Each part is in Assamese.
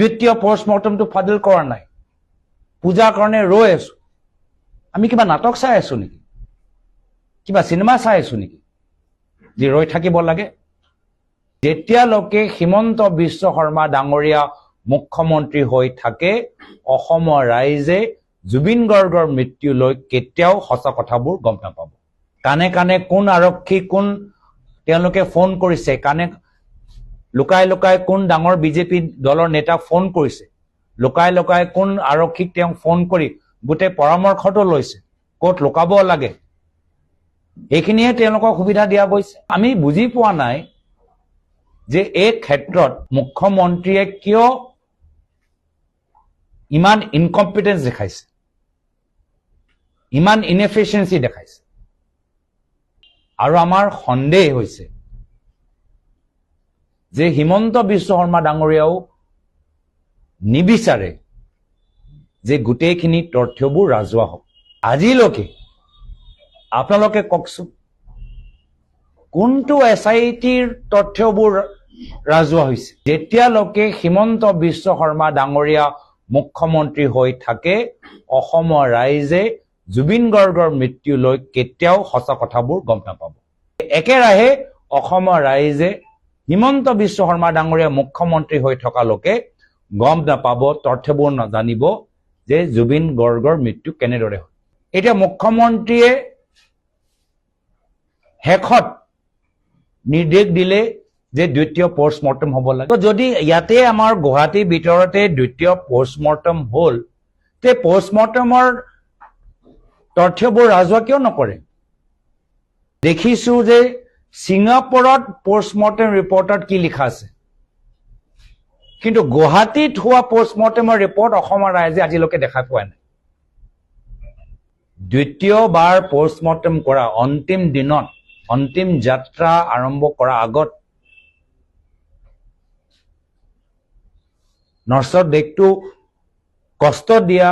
দ্বিতীয় পোষ্টমৰ্টমটো ফাদিল কৰা নাই, পূজাৰ কাৰণে ৰৈ আছো। আমি কিবা নাটক চাই আছো নেকি, কিবা চিনেমা চাই আছো নেকি যে ৰৈ থাকিব লাগে? যেতিয়ালৈকে হিমন্ত বিশ্ব শৰ্মা ডাঙৰীয়া মুখ্যমন্ত্ৰী হৈ থাকে, অসমৰ ৰাইজে জুবিন গাৰ্গৰ মৃত্যুলৈ কেতিয়াও সঁচা কথাবোৰ গম নাপাব। কানে কানে কোন আৰক্ষী, কোন তেওঁলোকে ফোন কৰিছে, কানে লুকাই লুকাই কোন ডাঙৰ বিজেপি দলৰ নেতাক ফোন কৰিছে, লুকাই লুকাই কোন আৰক্ষীক তেওঁক ফোন কৰি গোটেই পৰামৰ্শটো লৈছে, ক'ত লুকাব লাগে, এইখিনিয়ে তেওঁলোকক সুবিধা দিয়া গৈছে। আমি বুজি পোৱা নাই যে এই ক্ষেত্ৰত মুখ্যমন্ত্ৰীয়ে কিয় ইমান ইনকম্পিটেন্স দেখাইছে, ইমান ইনএফিচিয়েঞ্চি দেখাইছে। আৰু আমাৰ সন্দেহ হৈছে যে হিমন্ত বিশ্ব শৰ্মা ডাঙৰীয়াও নিবিচাৰে যে গোটেইখিনি তথ্যবোৰ ৰাজহুৱা হওক। আজিলৈকে আপোনালোকে কওকচোন, কোনটো SITৰ তথ্যবোৰ ৰাজহুৱা হৈছে? যেতিয়ালৈকে হিমন্ত বিশ্ব শৰ্মা ডাঙৰীয়া মুখ্যমন্ত্ৰী হৈ থাকে, অসমৰ ৰাইজে জুবিন গাৰ্গৰ মৃত্যুলৈ কেতিয়াও সঁচা কথাবোৰ গম নাপাব। একেৰাহে অসমৰ ৰাইজে হিমন্ত বিশ্ব শৰ্মা ডাঙৰীয়া মুখ্যমন্ত্ৰী হৈ থকালৈকে গম নাপাব, তথ্যবোৰ নাজানিব যে জুবিন গাৰ্গৰ মৃত্যু কেনেদৰে হ'ল। এতিয়া মুখ্যমন্ত্ৰীয়ে শেষত নিৰ্দেশ দিলে যে দ্বিতীয় পোষ্টমৰ্টম হ'ব লাগে। যদি ইয়াতে আমাৰ গুৱাহাটীৰ ভিতৰতে দ্বিতীয় পোষ্টমৰ্টম হ'ল, তে পোষ্টমৰ্টমৰ তথ্যবোৰ ৰাজহুৱা কিয় নকৰে? দেখিছো যে ছিংগাপুৰত পোষ্টমৰ্টম ৰিপৰ্টত কি লিখা আছে, কিন্তু গুৱাহাটীত হোৱা পোষ্টমৰ্টমৰ ৰিপৰ্ট অসমৰ ৰাইজে আজিলৈকে দেখা পোৱা নাই। দ্বিতীয়বাৰ পোষ্টমৰ্টম কৰা অন্তিম দিনত, অন্তিম যাত্ৰা আৰম্ভ কৰাৰ আগত নৰ্চৰ দেশটো কষ্ট দিয়া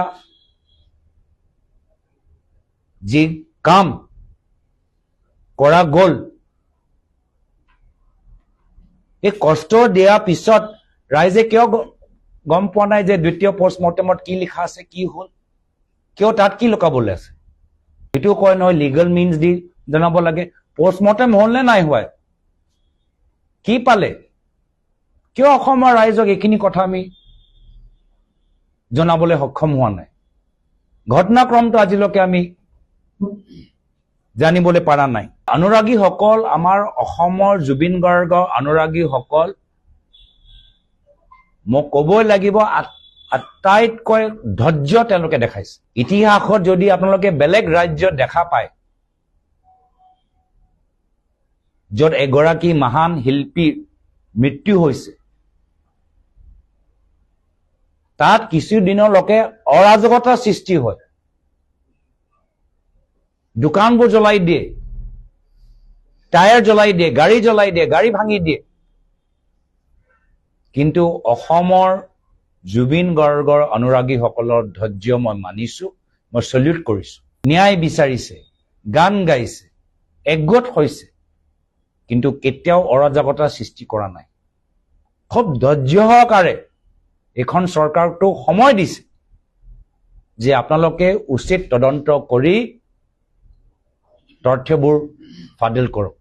যি কাম কৰা গ'ল, এই কষ্ট দিয়াৰ পিছত ৰাইজে কিয় গম পোৱা নাই যে দ্বিতীয় পোষ্টমৰ্টমত কি লিখা আছে, কি হ'ল, কিয় তাত কি লুকাবলৈ আছে? এইটো কয় নহয় লিগেল মিনছ দি জনাব লাগে। পোষ্টমৰ্টম হ'ল নে নাই হোৱা, কি পালে, কিয় অসমৰ ৰাইজক এইখিনি কথা আমি জনাবলৈ সক্ষম হোৱা নাই? ঘটনাক্ৰমটো আজিলৈকে আমি জানিবলৈ পৰা নাই। অনুৰাগীসকল, আমাৰ অসমৰ জুবিন গাৰ্গৰ অনুৰাগীসকল, মোক ক'বই লাগিব আটাইতকৈ ধৈৰ্য তেওঁলোকে দেখাইছে। ইতিহাসত যদি আপোনালোকে বেলেগ ৰাজ্যত দেখা পায় য'ত এগৰাকী মহান শিল্পীৰ মৃত্যু হৈছে, তাত কিছুদিনলৈকে অৰাজকতাৰ সৃষ্টি হয়, দোকানবোৰ জ্বলাই দিয়ে, টায়াৰ জ্বলাই দিয়ে, গাড়ী জ্বলাই দিয়ে, গাড়ী ভাঙি দিয়ে। কিন্তু অসমৰ জুবিন গাৰ্গৰ অনুৰাগীসকলৰ ধৈৰ্য মই মানিছো, মই চেলিউট কৰিছো। ন্যায় বিচাৰিছে, গান গাইছে, একগোট হৈছে, কিন্তু কেতিয়াও অৰাজকতাৰ সৃষ্টি কৰা নাই। খুব ধৈৰ্য সহকাৰে এখন চৰকাৰটোক সময় দিছে যে আপোনালোকে উচিত তদন্ত কৰি তথ্যবোৰ ফাদিল কৰক।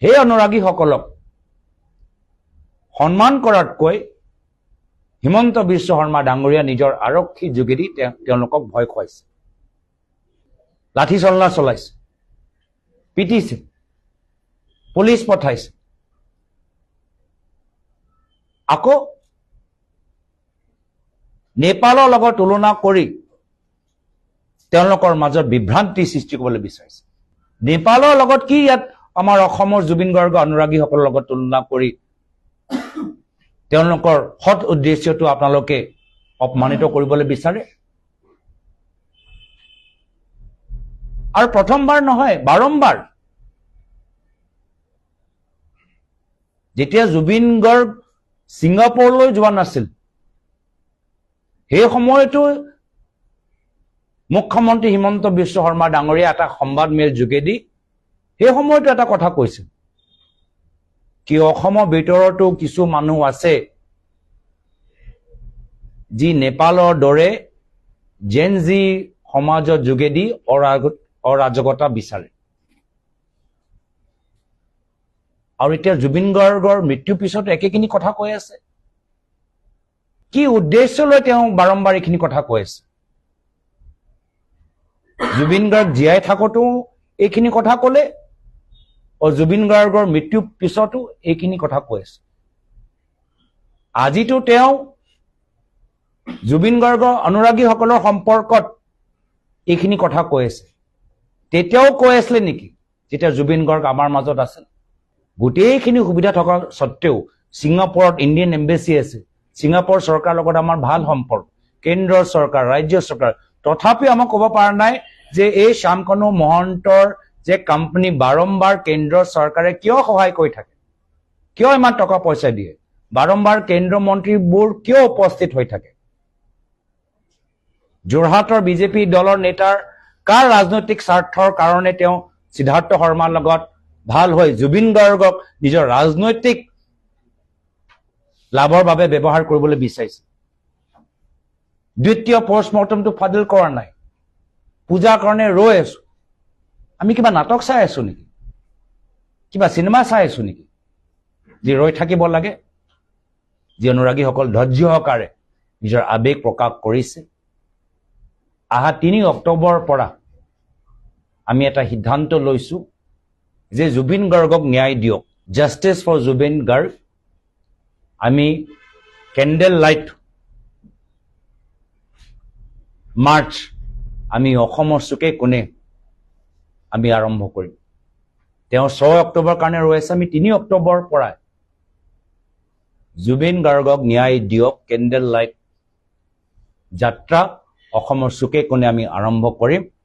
সেই অনুৰাগীসকলক সন্মান কৰাতকৈ হিমন্ত বিশ্ব শৰ্মা ডাঙৰীয়া নিজৰ আৰক্ষী যোগেদি তেওঁলোকক ভয় খুৱাইছে, লাঠিচালনা চলাইছে, পিটিছে, পুলিচ পঠাইছে। আকৌ নেপালৰ লগত তুলনা কৰি তেওঁলোকৰ মাজত বিভ্ৰান্তি সৃষ্টি কৰিবলৈ বিচাৰিছে। নেপালৰ লগত কি ইয়াত আমাৰ অসমৰ জুবিন গাৰ্গৰ অনুৰাগীসকলৰ লগত তুলনা কৰি তেওঁলোকৰ সৎ উদ্দেশ্যটো আপোনালোকে অপমানিত কৰিবলৈ বিচাৰে? আৰু প্ৰথমবাৰ নহয়, বাৰম্বাৰ যেতিয়া জুবিন গাৰ্গ ছিংগাপুৰলৈ যোৱা নাছিল, সেই সময়তো মুখ্যমন্ত্ৰী হিমন্ত বিশ্ব শৰ্মা ডাঙৰীয়া এটা সংবাদমেল যোগেদি সেই সময়তো এটা কথা কৈছিল কি অসমৰ ভিতৰতো কিছু মানুহ আছে যি নেপালৰ দৰে জেন জি সমাজৰ যোগেদি অৰাজকতা বিচাৰে আৰু এতিয়া জুবিন গাৰ্গৰ মৃত্যুৰ পিছত একেখিনি কথা কৈ আছে কি উদ্দেশ্য লৈ তেওঁ বাৰম্বাৰ এইখিনি কথা কৈ আছে জুবিন গাৰ্গ জীয়াই থাকোঁতো এইখিনি কথা ক'লে আৰু জুবিন গাৰ্গৰ মৃত্যুৰ পিছতো এইখিনি কথা কৈ আছে আজিতো তেওঁ জুবিন গাৰ্গৰ অনুৰাগীসকলৰ সম্পৰ্কত এইখিনি কথা কৈ আছে তেতিয়াও কৈ আছিলে নেকি যেতিয়া জুবিন গাৰ্গ আমাৰ মাজত আছিল গোটেইখিনি সুবিধা থকা সত্ত্বেও ছিংগাপুৰত ইণ্ডিয়ান এম্বেচি আছে ছিংগাপুৰ চৰকাৰৰ লগত আমাৰ ভাল সম্পৰ্ক কেন্দ্ৰৰ চৰকাৰ ৰাজ্য চৰকাৰ তথাপিও আমাক ক'ব পৰা নাই যে এই শ্যামকানু মহন্তৰ যে কোম্পানী বাৰম্বাৰ কেন্দ্ৰৰ চৰকাৰে কিয় সহায় কৰি থাকে কিয় ইমান টকা পইচা দিয়ে বাৰম্বাৰ কেন্দ্ৰীয় মন্ত্ৰীবোৰ কিয় উপস্থিত হৈ থাকে যোৰহাটৰ বিজেপি দলৰ নেতাৰ কাৰ ৰাজনৈতিক স্বাৰ্থৰ কাৰণে তেওঁ সিদ্ধাৰ্থ শৰ্মাৰ লগত ভাল হৈ জুবিন গাৰ্গক নিজৰ ৰাজনৈতিক লাভৰ বাবে ব্যৱহাৰ কৰিবলৈ বিচাৰিছে দ্বিতীয় পষ্টমৰ্টমটো ফাদিল কৰা নাই পূজাৰ কাৰণে ৰৈ আছো আমি কিবা নাটক চাই আছো নেকি কিবা চিনেমা চাই আছো নেকি যি ৰৈ থাকিব লাগে যি অনুৰাগীসকল ধৈৰ্য সহকাৰে নিজৰ আৱেগ প্ৰকাশ কৰিছে আহা 3 অক্টোবৰৰ পৰা আমি এটা সিদ্ধান্ত লৈছো যে জুবিন গাৰ্গক ন্যায় দিয়ক জাষ্টিছ ফৰ জুবিন গাৰ্গ আমি কেণ্ডেল লাইট মাৰ্চ আমি অসমৰ চুকে কোণে আমি আৰম্ভ কৰিম তেওঁ 6 অক্টোবৰ কাৰণে ৰৈ আছে আমি 3 অক্টোবৰৰ পৰা জুবিন গাৰ্গক ন্যায় দিয়ক কেণ্ডেল লাইট যাত্ৰা অসমৰ চুকে কোণে আমি আৰম্ভ কৰিম